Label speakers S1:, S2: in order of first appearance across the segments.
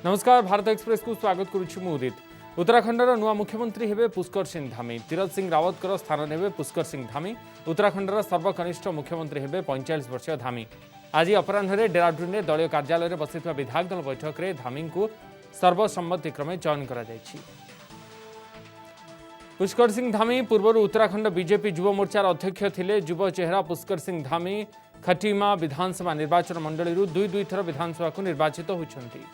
S1: नमस्कार भारत एक्सप्रेस को स्वागत करुछि मु उदित। उत्तराखंडर नुआ मुख्यमंत्री हेबे पुष्कर सिंह धामी। तीरथ सिंह रावत स्थान नेबे पुष्कर सिंह धामी। उत्तराखंडर सर्वकनिष्ठ मुख्यमंत्री हेबे 45 वर्षीय धामी। आज अपराह्न डेहराडून में दलीय कार्यालय में बसिଥିବା विधायक दल बैठक में धामी को सर्वसम्मतिक्रमे चयन करा जायछि। पुष्कर सिंह धामी पूर्व उत्तराखंड बीजेपी युव मोर्चार अध्यक्ष थिले। युव चेहरा पुष्कर सिंह धामी खटीमा विधानसभा निर्वाचन मंडली दुई थर विधानसभा को निर्वाचित होइछन्ति।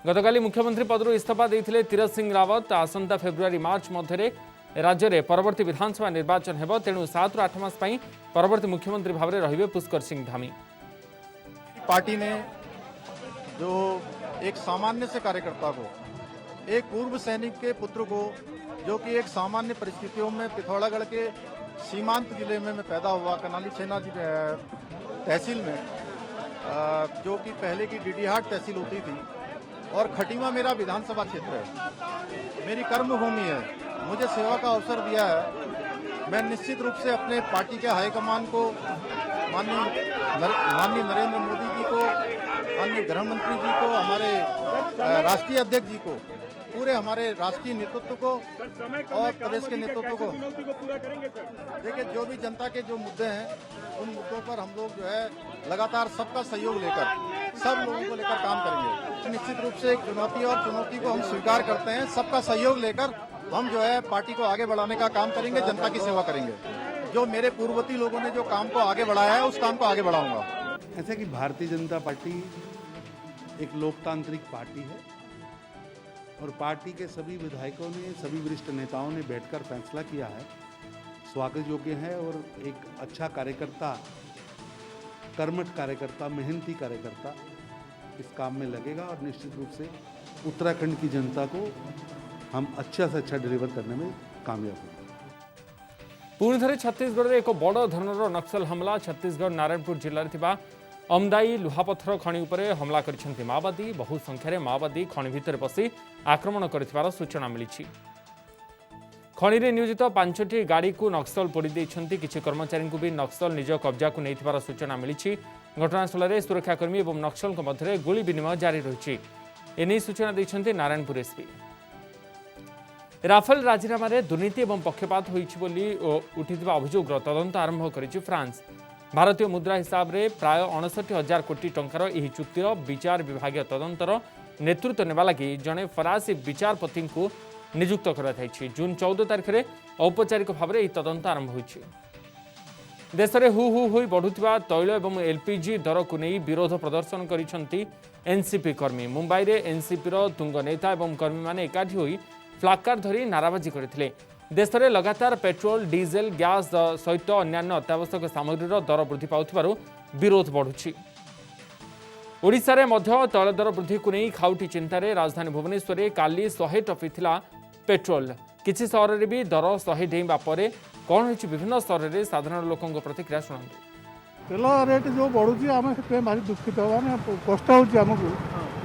S1: गतकाली मुख्यमंत्री पदर इस्तीफा देते तीरथ सिंह रावत। आसंता फेब्रुआरी मार्च मध्य राज्य में परवर्ती विधानसभा निर्वाचन हेब, तेणु 7 ରୁ 8 मास परवर्ती मुख्यमंत्री भाव में रहिबे पुष्कर सिंह धामी।
S2: पार्टी ने जो एक सामान्य से कार्यकर्ता को, एक पूर्व सैनिक के पुत्र को, जो कि एक सामान्य परिस्थितियों में पिथौरागढ़ के सीमांत जिले में मैं पैदा हुआ, कनाली छेना तहसील में, जो कि पहले की डीडीहाट तहसील होती थी, और खटीमा मेरा विधानसभा क्षेत्र है, मेरी कर्मभूमि है, मुझे सेवा का अवसर दिया है। मैं निश्चित रूप से अपने पार्टी के हाईकमान को, माननीय नरेंद्र मोदी जी को, माननीय गृह मंत्री जी को, हमारे राष्ट्रीय अध्यक्ष जी को, पूरे हमारे राष्ट्रीय नेतृत्व को और प्रदेश के नेतृत्व को, देखिए जो भी जनता के जो मुद्दे हैं उन मुद्दों पर हम लोग जो है लगातार सबका सहयोग लेकर, सब लोगों को लेकर काम करेंगे। निश्चित रूप से एक चुनौती और चुनौती को हम स्वीकार करते हैं। सबका सहयोग लेकर हम जो है पार्टी को आगे बढ़ाने का काम करेंगे, जनता की सेवा करेंगे। जो मेरे पूर्ववर्ती लोगों ने जो काम को आगे बढ़ाया है उस काम को आगे बढ़ाऊंगा।
S3: ऐसा कि भारतीय जनता पार्टी एक लोकतांत्रिक पार्टी है और पार्टी के सभी विधायकों ने, सभी वरिष्ठ नेताओं ने बैठकर फैसला किया है, स्वागत योग्य है। और एक अच्छा कार्यकर्ता, कर्मठ कार्यकर्ता, मेहनती कार्यकर्ता इस काम में लगेगा और निश्चित रूप से उत्तराखंड की जनता को हम अच्छा से अच्छा डिलीवर करने में कामयाब होंगे।
S1: पुणी थे छत्तीसगढ़ में एक बड़ धरणर नक्सल हमला। छत्तीसगढ़ नारायणपुर जिले में अमदाई लुहापथर खଣି उपरे हमला कर माओवादी। बहु संख्यार माओवादी खଣି भितर पशि आक्रमण कर सूचना मिली। खଣି में नियोजित 5टी गाड़ी को नक्सल पोड़ी देइछन्ति। किछि कर्मचारी को भी नक्सल निज कब्जा को नहीं सूचना मिली। घटनास्थल में सुरक्षाकर्मी और नक्सल मध्य गुली विनिमय जारी रही। एने सूचना देइछन्ति नारायणपुर एसपी। राफेल राजीनामा दुर्नीति और पक्षपात होइछि उठिथिबा अभियोगର तदंत आरंभ करिछि फ्रांस। भारतीय मुद्रा हिसाब से प्राय 69,000 कोटी टंकार यह चुक्तिर विचार विभाग तदंतर नेतृत्व नेबा लगी जड़े फरासी विचारपति को नियुक्त कर जून 14 तारिख में औपचारिक भाव में यह तदंत आरंभ होइछि। देश में हु हु होई बढ़ुथिबा तैल और एलपीजी दर को नहीं विरोध प्रदर्शन करिसेंति एनसीपी कर्मी। मुंबई में एनसीपी तुंग नेता और कर्मी माने एकाठी होई फ्लाकार्ड धरी नाराबाजी करथिले। देश में लगातार पेट्रोल, डीजेल, गैस सहित अन्यान्य अत्यावश्यक सामग्रीर दर वृद्धि पाउथिबारु विरोध बढ़ुछि। ओडिशा रे मध्य तैल दर वृद्धि को नहीं खाउटी चिंतार राजधानी भुवनेश्वर में काली 100 टपी थिला पेट्रोल। किछि सहर में भी दर 100 डेइबा परे कौन होइछि विभिन्न स्तर में साधारण लोकों प्रतिक्रिया शुणु।
S4: तेल रेट जो बढ़ुची आम से भारी दुखित मैंने कष्ट होमको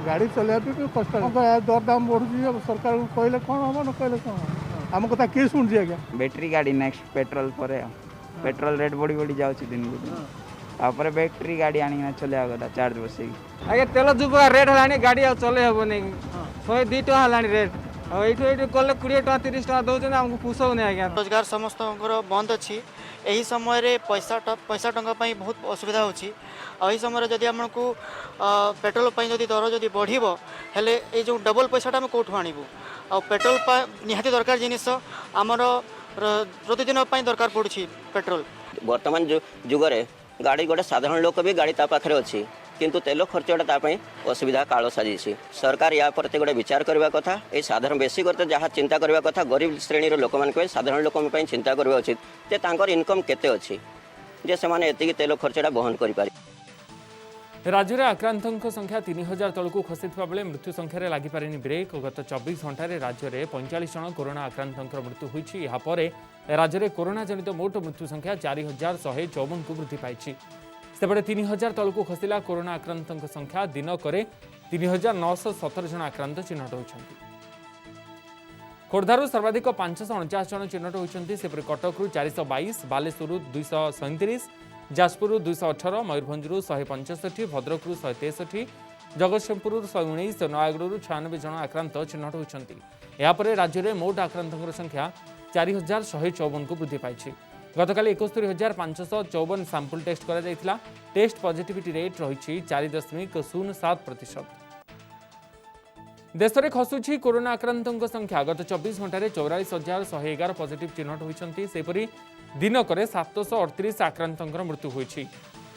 S4: गाड़ी चलने भी कष्ट। दर दाम बढ़ुची सरकार कहले कौन हम न कहले कौन आम कथा किए शुणुची आज्ञा।
S5: बैटरी गाड़ी नेक्स्ट पेट्रोल पर पेट्रोल रेट बढ़ी बढ़ी जाऊँगी दिन को दिन। तापर बैटरी गाड़ी आनी चलवा कथा चार्ज बसई।
S6: आगे तेल जो रेट है गाड़ी चले हे नहीं 102 टका है रेट ये कले 20 टका 30 टका दौरान आमको पोषौनी आज्ञा।
S7: रोजगार समस्त बंद अच्छी यही समय पैसा टंका बहुत असुविधा होची। यही समय जदि आमको पेट्रोल जदि दर जदि बढ़िबो हेले ए जो डबल पैसाटा आम कोठु आनिबु आ पेट्रोल निहाती दरकार जिनिस आमर प्रतिदिन दरकार पड़ुछि पेट्रोल।
S8: वर्तमान जुगरे गाड़ी गोटे साधारण लोक भी गाड़ी ता पाखरे अच्छी किंतु तेल खर्चटा असुविधा काल साजी। सरकार या प्रति गोटे विचार करने कथा। ये साधारण बेसी करते जहाँ चिंता करने कथा गरीब श्रेणी लोक मान साधारण लोक चिंता करवा उचित जे तांकर इनकम केते अच्छी जे से माने एतिकी तेल खर्चटा बहन करि पारि।
S1: राज्य में आक्रांतों संख्या 3000 तलू खसी बेले मृत्यु संख्यार लगिपारे ब्रेक। गत 24 घंटे राज्य में 45 जन कोरोना आक्रांतों मृत्यु होती। यापर राज्य में कोरोना जनित मोट मृत्यु संख्या 4154 को वृद्धि पाई। सेपटे 3000 तलू खसला कोरोना आक्रांतों संख्या दिनक 3917 जन आक्रांत चिन्हट होती। खोर्धारू सर्वाधिक 549 जन चिन्हट होती। सेपटे कटकू 422, बालेश्वर 237, जाजपुर 218, मयूरभंजरू 165, भद्रकरू 163, जगतसिंहपुर 119 नयगढ़ 96 जन आक्रांत चिन्हट होती। यापर राज्य में मोट आक्रांतों संख्या 4154 को वृद्धि पाई। गतकाली 71,554 सैंपल टेस्ट करा टेस्ट पॉजिटिविटी रेट रही 4.07%। देश में खसुची कोरोना आक्रांतों संख्या गत 24 घंटे 44,111 पॉजिटिव चिन्हट होती। सेपरी दिनक 738 आक्रांतों मृत्यु होती।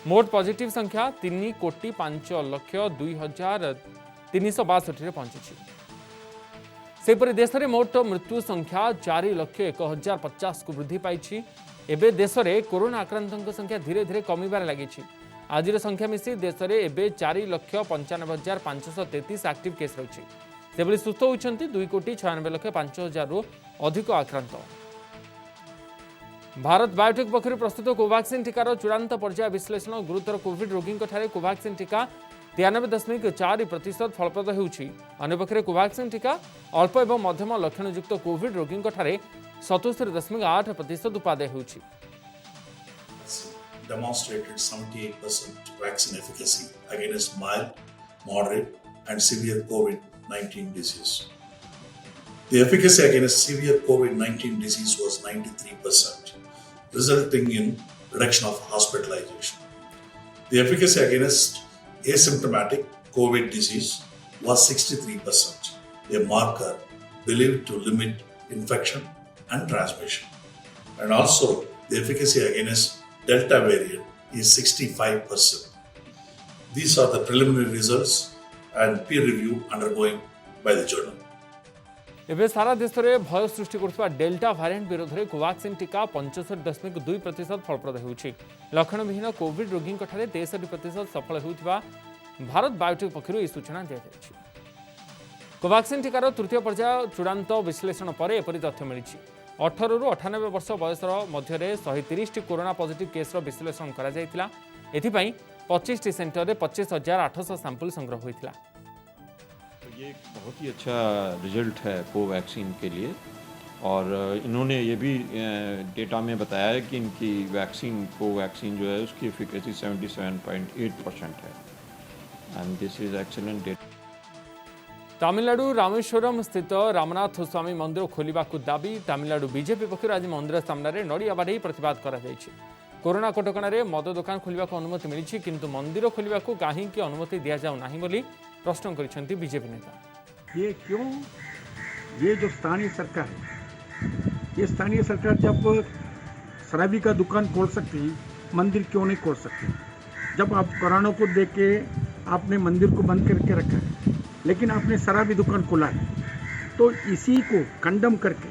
S1: मोट पॉजिटिव संख्या 3,05,02,362 पहुंची। सेपरी देश में मोट मृत्यु संख्या 4,01,050 को वृद्धि पाई। एबे देश में कोरोना आक्रांतों संख्या धीरे धीरे कमिबार लगी। आज संख्या मिसी देश में एबे 4,95,533 एक्टिव केस रही। सेभली सुस्थ होती 2,96,05,000 रु अधिक आक्रांत। भारत बायोटेक पक्षर प्रस्तुत कोवैक्सीन टीकार चूड़ांत पर्याय विश्लेषण गुरुतर कोविड रोगी कोवैक्सीन टीका 93.4% फलप्रद होउछि। अन्यपक्षे कोवैक्सीन टीका अल्प एवं मध्यम लक्षणयुक्त कोविड रोगी 77.8% उपादेय होउछि।
S9: Demonstrated 78% vaccine efficacy against mild, moderate, and severe COVID-19 disease. The efficacy against severe COVID-19 disease was 93%, resulting in reduction of hospitalization. The efficacy against asymptomatic COVID disease was 63%, a marker believed to limit infection and transmission. And also, the efficacy against Delta variant is 65%. These are the preliminary results and peer review undergoing by the journal.
S1: एबे सारा देश में भय सृष्टि करथिबा delta variant विरोध में Covaxin टीका 75.2% फलप्रद होउछि। लक्षणविहीन Covid रोगी 63% सफल होउथिबा भारत बायोटेक पक्षरु ई सूचना दिया जायछि। कोवैक्सीन टीकार तृतीय पर्याय चूड़ांत विश्लेषण पर एपरि तथ्य मिलिछि। 18 रु 98 वर्ष बयसर मध्य 130 कोरोना पॉजिटिव केस विश्लेषण करा जायतिला। एथिपई 25 सेंटर में 25,800 सैंपल संग्रह होइतिला।
S10: ये एक बहुत ही अच्छा रिजल्ट है कोवैक्सीन के लिए और इन्होंने ये भी डेटा में बताया है कि इनकी कोवैक्सीन जो है उसकी एफिकेसी 77.8% है and this is excellent data.
S1: Tamil Nadu Rameswaram स्थित रामनाथ स्वामी मंदिर खोलिबा को दाबी। तमिलनाडु बीजेपी पक्षर आज मंदिर सामने नड़िया बाढ़ी प्रतिवाद करा जायछि। कोरोना कटकणारे मद दुकान खोलिबा को अनुमति मिली किंतु मंदिर खोलिबा को काहे की अनुमति दिया जाउ नाही बोली प्रश्न करिसेंती बीजेपी नेता।
S11: ये क्यों? ये जो स्थानीय सरकार है, ये स्थानीय सरकार जब शराबी का दुकान खोल सकती है, मंदिर क्यों नहीं खोल सकती? जब आप कोरोना को देख के आपने मंदिर को बंद करके रखा है, लेकिन आपने शराबी दुकान खोला है, तो इसी को कंडम करके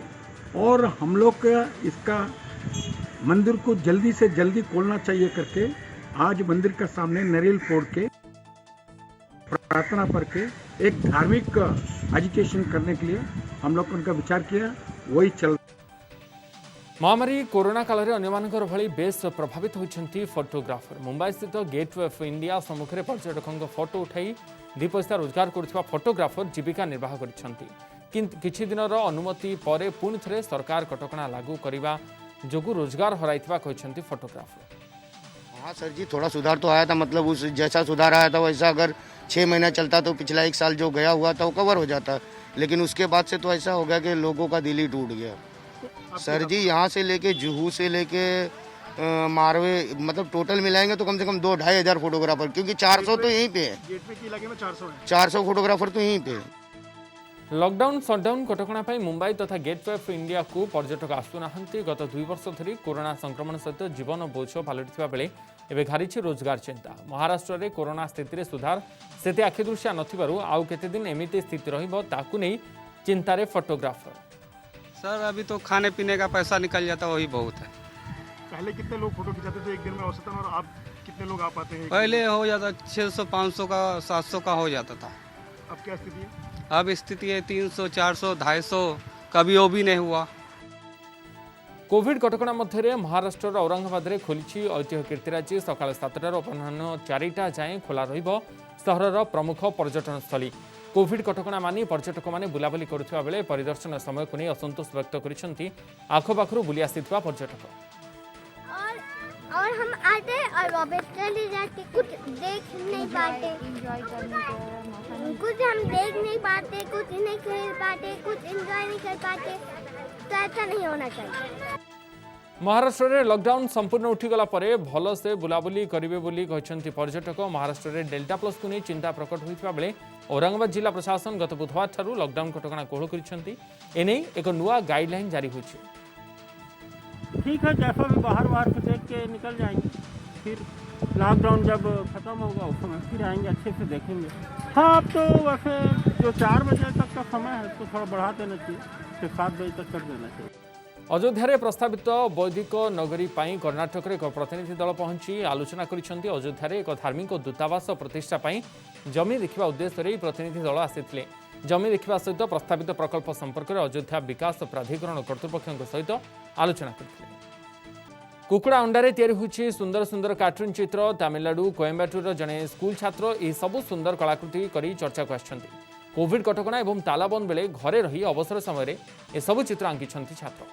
S11: और हम लोग का इसका मंदिर को जल्दी से जल्दी खोलना चाहिए करके आज मंदिर का सामने नारियल फोड़ के प्रार्थना करके एक धार्मिक एजुकेशन करने के लिए हम लोग उनका विचार किया, वही चल।
S1: महामारी कोरोना काल में अन्यमानकर भली बेस प्रभावित होती फोटोग्राफर। मुंबई स्थित गेटवे ऑफ इंडिया सम्मुखें पर्यटकों फोटो उठाई दी पैसा रोजगार करुवा फोटोग्राफर जीविका निर्वाह करछंती। किछि दिनर अनुमति पर पुणी थे सरकार कटकणा लागू करने जोगु रोजगार हराइथिबा कहछंती फोटोग्राफर।
S12: हाँ सर जी, थोड़ा सुधार तो आया था, मतलब उस जैसा सुधार आया था वैसा अगर 6 महीना चलता तो पिछला 1 साल जो गया हुआ था वो कवर हो जाता, लेकिन उसके बाद से तो ऐसा हो गया कि लोगों का दिल ही टूट गया। सर जी यहाँ से लेके जुहू से लेके मारवे मतलब टोटल मिलाएंगे तो कम से कम 2-2.5 हज़ार फोटोग्राफर, क्योंकि 400 तो यहीं पे है।
S11: गेटवे के इलाके में 400 है।
S12: 400 फोटोग्राफर तो यहीं पे है।
S1: लॉकडाउन सटडाउन कटकणा मुंबई तथा गेटवे ऑफ इंडिया को पर्यटक आसुना। गत 2 वर्ष धरी कोरोना संक्रमण सहित जीवन बोझ पलटिथिबा बेले एबे घारिछि रोजगार चिंता। महाराष्ट्र में कोरोना स्थिति में सुधार सेते आखिदृश्या नथिबारु आउ केते दिन एमिति स्थिति रहिबो ताकु नै चिंतारे फोटोग्राफर।
S6: सर अभी तो खाने पीने का पैसा निकल जाता वही बहुत है।
S11: पहले कितने लोग फोटो खिंचाते थे एक दिन में औसतन, और आप कितने लोग आ पाते हैं?
S6: पहले हो जाता 600 500 का 700 का हो जाता था।
S11: अब क्या स्थिति है?
S6: अब स्थिति है 300 400 250, कभी वो भी नहीं हुआ।
S1: कोविड कटकणा मध्य महाराष्ट्र औरंगाबाद में खोली ऐतिह्य कीर्तिराजी। सकाल 7टार अपराह्न 4टा जाए खोला रहिबो सहरर प्रमुख पर्यटन स्थली। कोविड कटकणा मानि पर्यटक माने बुलाबुली करुवा बेले परिदर्शन समय को नहीं असंतोष व्यक्त करिसेंती आखपाखर बुली आसिथिबा पर्यटक।
S13: और और हम आते और वापस चले जाते, कुछ देख नहीं पाते, कुछ हम देख नहीं पाते, कुछ नहीं खेल पाते, कुछ एंजॉय नहीं कर पाते। तो ऐसा नहीं होना चाहिए।
S1: महाराष्ट्र में लॉकडाउन संपूर्ण उठीगला परे भल से बुलाबुली करेंगे बोली कहते पर्यटक। महाराष्ट्र में डेल्टा प्लस को नहीं चिंता प्रकट होता बेले औरंगाबाद जिला प्रशासन गत बुधवार ठारू लॉकडाउन कटकणा कोहल कर एक नुआ गाइडलाइन जारी होती।
S14: ठीक है, जैसा भी बाहर से देख के निकल जाएंगे, फिर लॉकडाउन जब खत्म होगा उस समय फिर आएंगे, अच्छे से देखेंगे। हाँ, अब तो वैसे जो 4 बजे तक का समय है तो थोड़ा बढ़ा देना चाहिए, फिर 7 बजे तक कर देना चाहिए।
S1: अयोध्या प्रस्तावित वैदिक नगरी पाई कर्नाटक एक प्रतिनिधि दल पहुंची आलोचना करिसेंती। अयोध्या एक धार्मिक दूतावास प्रतिष्ठा पाई जमी देखा उद्देश्य प्रतिनिधि दल आसीथिले। जमी देखा सहित प्रस्तावित प्रकल्प संपर्क में अयोध्या विकास प्राधिकरण कर्तृपक्षों सहित आलोचना करथिले। कुकुड़ा अंडारे तैयारी होछि सुंदर सुंदर कार्टून चित्र। तमिलनाडु कोयम्बाटूर जड़े स्कूल छात्र यह सबु सुंदर कलाकृति करी चर्चा को आछंती। कोविड कटकणा एवं तालाबंद बेले घरे रही अवसर समय ए सबु चित्र आंकिछंती छात्र।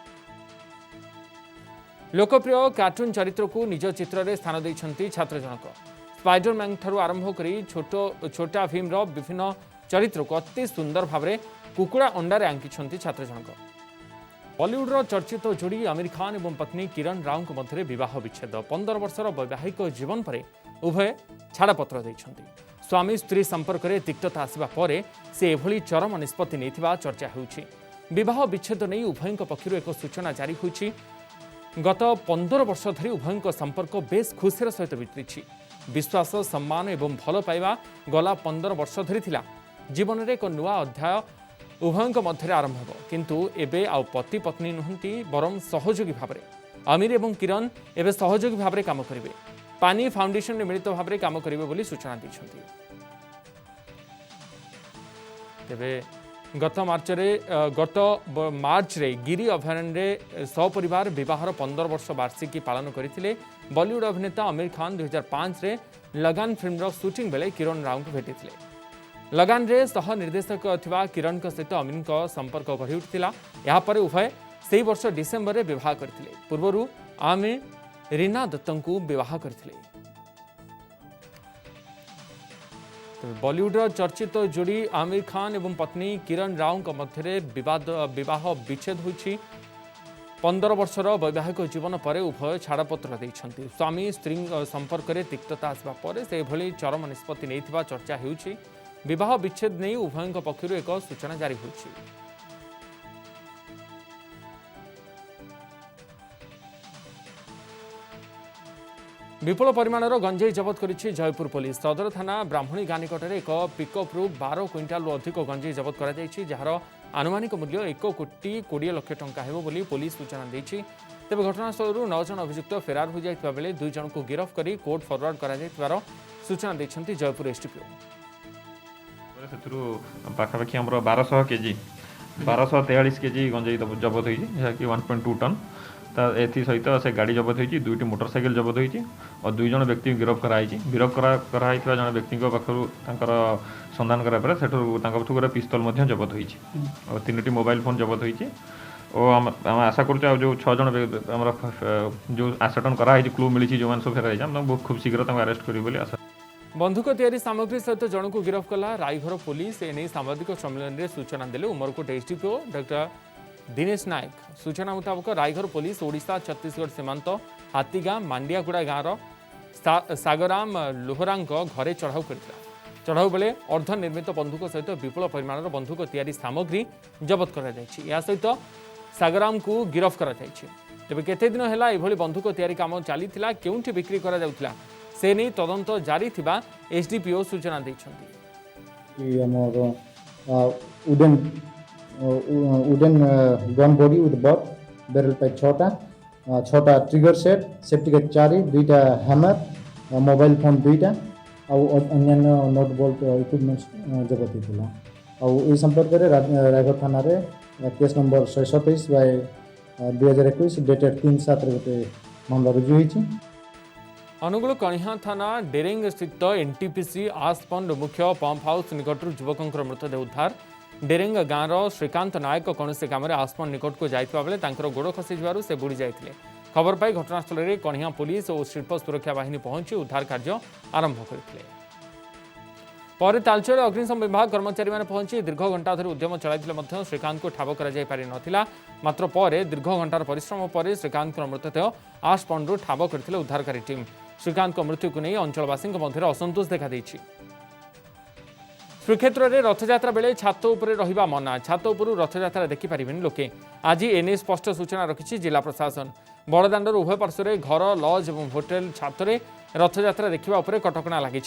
S1: लोकप्रिय कार्टून चरित्र को निज चित्र में स्थान देइछंती छात्र जनक। स्पाइडरमैन ठारू आरंभ करी छोटा भीम रो विभिन्न चरित्र को अति सुंदर भाव में कुकुड़ा अंडारे आंकिछंती छात्र जनक। बॉलीवुड चर्चित जोड़ी आमिर खान एवं पत्नी किरण राव मध्य विवाह विच्छेद 15 वर्षर वैवाहिक जीवन पर उभय छाड़पत्र देइछंती। स्वामी स्त्री संपर्क में तिक्तता आसवा पर से एभली चरम निष्पत्ति नैथिबा चर्चा होउछि। विवाह विच्छेद नहीं उभयों पक्षर एक सूचना जारी होइछि। गत 15 वर्ष धरी उभयों संपर्क बेस खुशीर सहित बीती। विश्वास सम्मान एवं भल पाइबा गला 15 वर्ष धरी थिला। जीवन में एक नुआ अध्याय उभयों मध्य आरंभ हो, किंतु एबे आउ पति पत्नी नुहंती बरं सहयोगी भाव में। आमिर एवं किरण एबे सहयोगी भाव में काम करेंगे। पानी फाउंडेशन में मिलित भाव में काम करेंगे बोली सूचना दैछंती। तेबे गत मार्च रे गिरी अभयारण्य सपरिवार विवाहर 15 वर्ष वार्षिकी पालन करते। बॉलीवुड अभिनेता आमिर खान 2005 रे लगान फिल्म शूटिंग बेले किरण राव को भेटी। लगान रे सह निर्देशक थिबा किरण सहित आमिर संपर्क गढ़ी उठिला। यापर उभय से वर्ष डिसेम्बर में विवाह करथिले। पूर्वरु आमिर रीना दत्त को विवाह करथिले। बॉलीवुड चर्चित जोड़ी आमिर खान एवं पत्नी किरण राव मध्य विवाह विच्छेद होइछि। 15 वर्षर वैवाहिक जीवन पर उभय छाड़पत्र देइछंती। स्वामी स्त्री संपर्क में तिक्तता आसवा पर से एभली चरम निष्पत्ति नैथिबा चर्चा होउछि। विवाह विच्छेद नहीं उभयों पक्षर एक सूचना जारी होइछि। विपुल परिमाणर गंजेई जबत करिछि जयपुर पुलिस। सदर थाना ब्राह्मणी गाँ निकट में एक पिकअप्रु 12 क्विंटाल अधिक गंजेई जबत कर जार आनुमानिक मूल्य 1 कोटी 20 लाख टंका हेबो बोली पुलिस सूचना देछि। तेबे घटनास्थल 9 जन अभियुक्त फेरार हो जाइतबा बेले 2 जन को गिरफ्त करी कोर्ट फरवर्ड करा जाइतबार सूचना दैछंती जयपुर एसडीपीओ।
S10: पाखापाखि आम 1200 केजी 1243 केजी गंजेई जबत होती 1.2 टन। एथि सहित से गाड़ी जबत होती 2टी मोटरसाइकेल जबत होती और 2 जन व्यक्ति गिरफ्त कराई। गिरफ्त कराई जन व्यक्ति पाखु संधान करापर से गोटे पिस्तल जबत होती और 3टी मोबाइल फोन जबत होती। और आम आशा करुँ जो 6 जन जो आसटन कराई क्लू मिली जो मैंने सब फेराई बहुत खूब शीघ्र अरेस्ट करेंगे आशा।
S1: बंधुक तैयारी सामग्री सहित जन को गिरफ्त कला रायघर पुलिस। एने सांबादिक सम्मेलन में सूचना देले उमरकोट एसडीपीओ डॉक्टर दिनेश नायक। सूचना मुताबक रायघर पुलिस ओडिशा छत्तीसगढ़ सीमांत हातीगाँ मांडियागुड़ा गाँवर सागराम लोहरा घरे चढ़ाऊ करथिला। चढ़ाऊ बेले अर्धनिर्मित बंधुक सहित विपुल परिमाणर बंधुक तैयारी सामग्री जबत करा जायछि। या सहित सागराम को गिरफ्त करा जायछि। तेबे केते दिन हैला एभली बंधुक तैयारी काम चलीथिला केउंठी बिक्री करा जाउथिला से नहीं तदंत जारी थिबा एसडीपीओ सूचना दैछंती।
S15: Wooden gun body with butt barrel pipe 6टा ट्रिगर सेट सेफ्टी केट 4 2टा हैमर मोबाइल फोन 2टा और अन्य नट बोल्ट इक्विपमेंट्स जबत होता। और ये संपर्क में रायगढ़ थाना रे केस नंबर 127/2021 डेटेड 3/7 गोटे मामला रुजु होइछि।
S1: अनुगुल कणिहा थाना डेरेंग स्थित एनटीपीसी आसपंड मुख्य पंप हाउस निकट युवकों मृतदेह उद्धार। डेरेंग गाँवर श्रीकांत नायक कौन काम आसपंड निकट को जाइतबा बेले तांकर गोड़ खसी से बुड़ी जाइतिले। खबर पाई घटनास्थल में कणिया पुलिस और शिल्प सुरक्षा बाहिनी पहुंची उद्धार कार्य आरंभ करते। पर तालचर अग्निशम विभाग कर्मचारी मैंने पहुंची दीर्घ घंटा धरी उद्यम चलाई श्रीकांत को ठाब कर मात्र पर दीर्घ घंटार परिश्रम पर श्रीकांत मृतदेह आश पंडू ठाब करते उद्धारकारी टीम। श्रीकांत मृत्यु को नहीं अंचलवासी मध्य असंतोष देखा श्रीक्षेत्र में रथयात्रा बेले छात उपरे रहिबा मना छात उपरू रथयात्रा देखिपारे लोके आज एने स्पष्ट सूचना रखिछि जिला प्रशासन। बड़दाण्डर उभय पार्श्व घर लज और होटेल छात रथयात्रा देखा उपर कटकणा लगी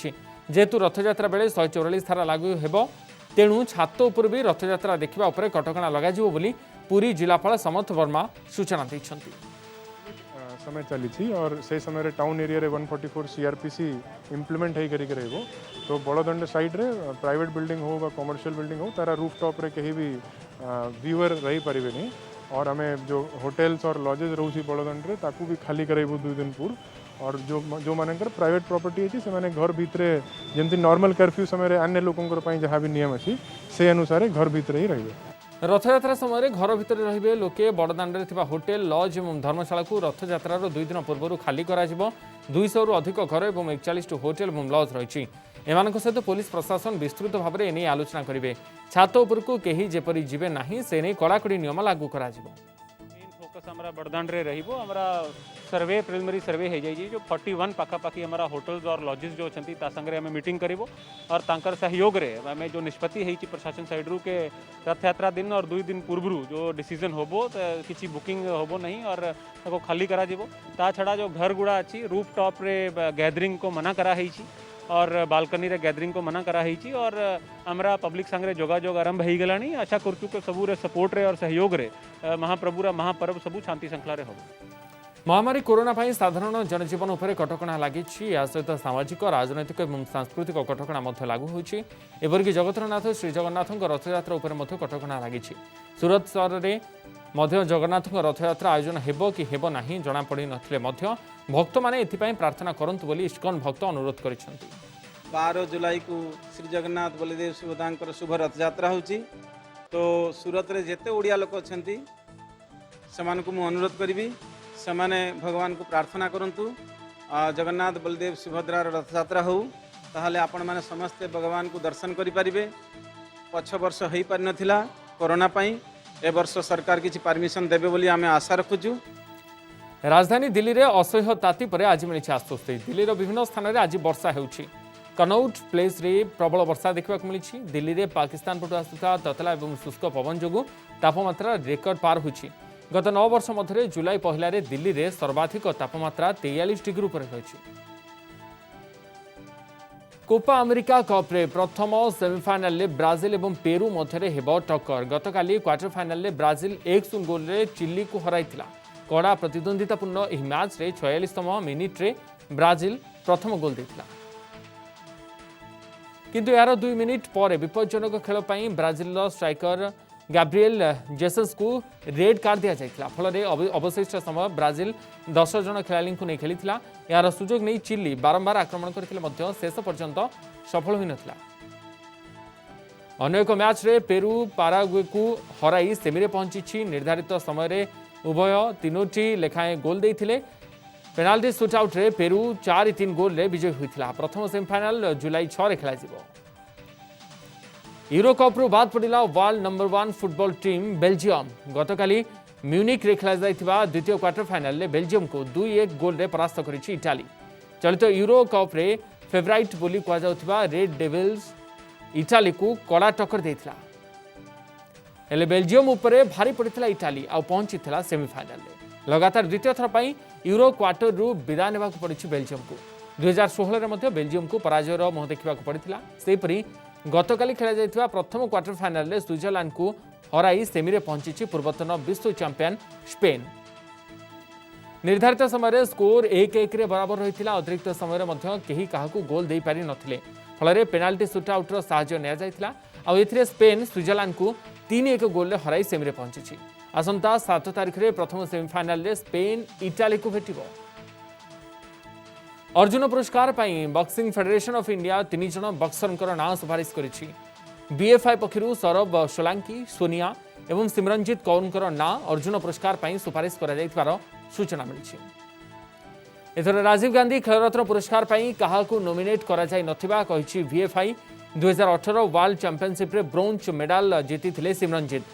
S1: जेहेतु रथयात्रा बेले 144 धारा लागू हेब तेणु छात उपर भी रथयात्रा देखा उपर कटकणा लगाजिवो बोली पुरी जिलापाल समर्थ वर्मा सूचना दैछन्ति।
S16: समय चली और से समय टाउन एरिया रे 144 सीआरपीसी इम्प्लीमेंट है करिक रहबो तो बड़दंड साइड रे प्राइवेट बिल्डिंग हो बा कमर्शियल बिल्डिंग हो तारा रूफ टॉप रे कहीं भी व्यूअर रही पारिबे नहीं और हमें जो होटेल्स और लॉजेस रोची बड़दंड रे ताकू भी खाली कराइबो 2 दिन पूर्व और जो मानकर प्राइवेट प्रॉपर्टी अछि से माने घर भितरे जेमति नॉर्मल कर्फ्यू समय रे अन्य लोकंकर पई जहां भी नियम अछि से अनुसार घर भितरे ही रहिबे।
S1: रथयात्रा समय घर भितर रहिबे लोके बड़दाण्डरे थिबा होटेल लज और धर्मशाला को रथयात्रार 2 दिन पूर्व खाली करा 200 रु अधिक घर और 41 होटेल और लज रही एमानक सहित पुलिस प्रशासन विस्तृत भाव में एने आलोचना करेंगे। छात उपरकू केही जेपरी जीवे नाही से नहीं कड़ाकड़ी नियम लागू करा
S17: फोकस हमारा बड़दाण्डरे रहिबो हमारा सर्वे प्रिलिमिनरी सर्वे हो जाइए जो 41 पाखापाखि हमारा होटल्स और लॉजेस जो अच्छी संगे हमें मीटिंग करिबो और तांकर सहयोग रे हमें जो निष्पत्ति है प्रशासन साइड रू के रथयात्रा दिन और 2 दिन पूर्व जो डिसीजन होबो किसी बुकिंग होबो नहीं और ताको खाली करा जिवो। ता छड़ा जो घर गुड़ा अच्छी रूफ टॉप रे गैदरिंग को मना करा है और बालकनी रे गैदरिंग को मना करा है और हमारा पब्लिक संगे जोगाजोग आरंभ हो गलानी आशा करचु के सबू रे सपोर्ट रे और सहयोग रे महाप्रभुरा महापर्व सबू शांति श्रृंखला रे होबो।
S1: महामारी कोरोना पर साधारण जनजीवन उपर कटकणा लगी सहित सामाजिक राजनैतिक और सांस्कृतिक कटकणा लागू होपरिक जगतरनाथ श्रीजगन्नाथ रथयात्रा उपर कटकणा लगी। सूरत सहर में जगन्नाथ रथयात्रा आयोजन हेब कि हेब नहीं जनापड़ी नथिले भक्त मैंने एथिपाई प्रार्थना करंतु बोली इस्कॉन भक्त अनुरोध करिसेंति।
S18: 12 जुलाई को श्री जगन्नाथ बलदेव सुभद्रांकर शुभ रथयात्रा होची तो सूरत रे जेते ओडिया लोक अछंती समान को मु अनुरोध करिवि सेमाने भगवान को प्रार्थना करंतु जगन्नाथ बलदेव सुभद्रा रथयात्रा हो ताहले आपण माने समस्ते भगवान को दर्शन करि परिबे। पछ वर्ष हेई पारि नथिला कोरोना पई ए वर्ष सरकार किछि परमिशन देबे बोली आमे आशा रखुछु।
S1: राजधानी दिल्ली रे असह्य ताती पर आज मिली आश्वस्ति। दिल्ली रो विभिन्न स्थान रे आज वर्षा हेउछि। कनौट प्लेस रे प्रबल वर्षा देखा मिली। दिल्ली रे पाकिस्तान पटु आसुता ततला और शुष्क पवन जोगु तापमात्रा रेकर्ड पार होछि। गत 9 वर्ष मध्य जुलाई पहला रे दिल्ली रे सर्वाधिक तापमात्रा 43 डिग्री पर रही। कोपा अमेरिका कप रे प्रथम सेमिफाइनाल रे ब्राजिल और पेरू मध्य हेब टक्कर। गतकाली क्वार्टर फाइनाल रे ब्राजिल 1-0 गोल रे चिली को हराइथिला। कड़ा प्रतिद्वंदितापूर्ण यह मैच रे 46तम मिनिट रे ब्राजिल प्रथम गोल देथिला किंतु यार 2 मिनिट पर विपज्जनक खेल पर ब्राजिल स्ट्राइकर गैब्रिएल जेसस को रेड कार्ड दिया जाइथिला। फल अवशिष्ट समय ब्राजिल 10 जन खेलाड़ी को नहीं खेलिथिला। यार सुजोग नहीं चिली बारंबार आक्रमण करथिले मध्य शेष पर्यंत सफल होई नथिला। अन्य एक मैच रे पेरू पाराग्वे को हराई सेमीरे पहुंची। निर्धारित समय रे उभय 3टी लेखाएं गोल देइथिले। पेनाल्टी सुटआउट रे पेरू 4-3 गोल रे विजय होइथिला। प्रथम सेमीफाइनाल जुलाई 6 रे खेला जिवो। यूरो कप रु बाद पड़िला world number 1 football team Belgium. गतकाली म्यूनिक रे खेला जाइथिबा द्वितीय क्वार्टर फाइनाल रे बेल्जियम को 2-1 गोल रे परास्त करिछि इटाली। चलित यूरो कप रे फेवराइट बोली कहा जाउथिबा रेड डेविल्स इटाली को कड़ा टक्कर देइथिला। हेले बेल्जियम उपरे भारी पड़िथिला इटाली आ पहुंची सेमिफाइनाल रे। लगातार द्वितीय थर पर यूरो क्वार्टर रु विदाय नेबा पड़ी बेल्जियम को। 2016 रे मध्य बेल्जियम को पराजयर मुह देखा पड़ता। सेपरी गतकाली खेला जाइथिबा प्रथम क्वार्टर फाइनाल रे स्विट्जरलैंड को हराई सेमीरे पहुंची पूर्वतन विश्व चैंपियन स्पेन। निर्धारित समय स्कोर 1-1 रे बराबर रही। अतिरिक्त समय केही काहाकू गोल दे पारि नथिले। फल पेनाल्टी सुटआउटर साहाय्य निया जाइथिला आ एथिरे स्पेन स्विट्जरलैंड को 3-1 गोल रे हराई सेमीरे पहुंची। आसंता 7 तारिख रे प्रथम सेमीफाइनाल रे स्पेन इटाली को भेटिबो। अर्जुन पुरस्कार पाई बॉक्सिंग फेडरेशन ऑफ इंडिया 3 जन बॉक्सरंकर नाम सुपारिश करिछि। बीएफआई पक्षरु सौरभ सोलांकी, सोनिया, एवं सिमरनजीत कौर ना अर्जुन पुरस्कार पर सुपारिश कर सूचना मिली। एथर राजीव गांधी खेलरत्न पुरस्कार पर क्या नोमिनेट कर वीएफआई 2018 वर्ल्ड चैंपियनशिप रे ब्रोंज मेडल जीति सिमरनजीत।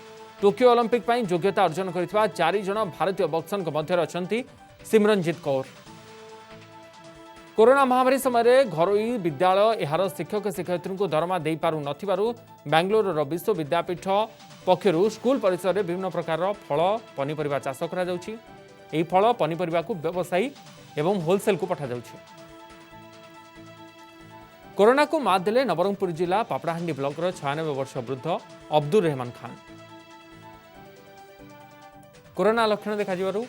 S1: टोकियो ओलंपिक पर योग्यता अर्जन कर 4 जन भारतीय बॉक्सर मध्य अच्छा सिमरनजीत कौर। कोरोना महामारी समय घरोई विद्यालय यार शिक्षक शिक्षयित्री को दरमा दे पारु नथिबारु बेंगलोर विश्वविद्यापीठ पक्षर स्कूल परिसर में विभिन्न प्रकार फल पनीपरिया चाष कर फल पनीपरिया को व्यवसायी एवं होलसेल को पठा जाउछि। कोरोना को मात देले नवरंगपुर जिला पापड़ाहांडी ब्लॉक 96 वर्ष वृद्ध अब्दुल रहमान खान। कोरोना लक्षण देखा जिबारु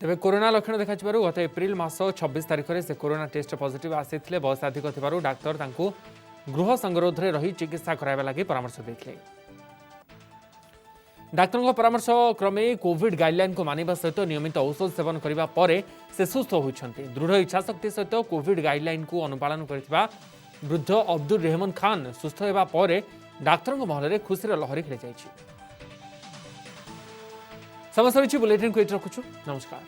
S1: तेज कोरोना लक्षण देखा गत एप्रिल मास 26 तारिख में से कोरोना टेस्ट पॉजिटिव आसी बयस अधिक थी डाक्तर गृह संगरोध में रही चिकित्सा कराइबा लगी परामर्श देते। डाक्तर परामर्श क्रमे कोविड गाइडलाइन को मानिबा सहित नियमित औषध सेवन करने पर से सुस्थ होती। दृढ़ इच्छाशक्ति सहित कोविड गाइडलाइन को अनुपालन करथिबा वृद्ध अब्दुल रहमान खान सुस्थ होगा पर डाक्तर महल में खुशी लहरी खेली जाइछि। समस्त बुलेटिन को रखुछु। नमस्कार।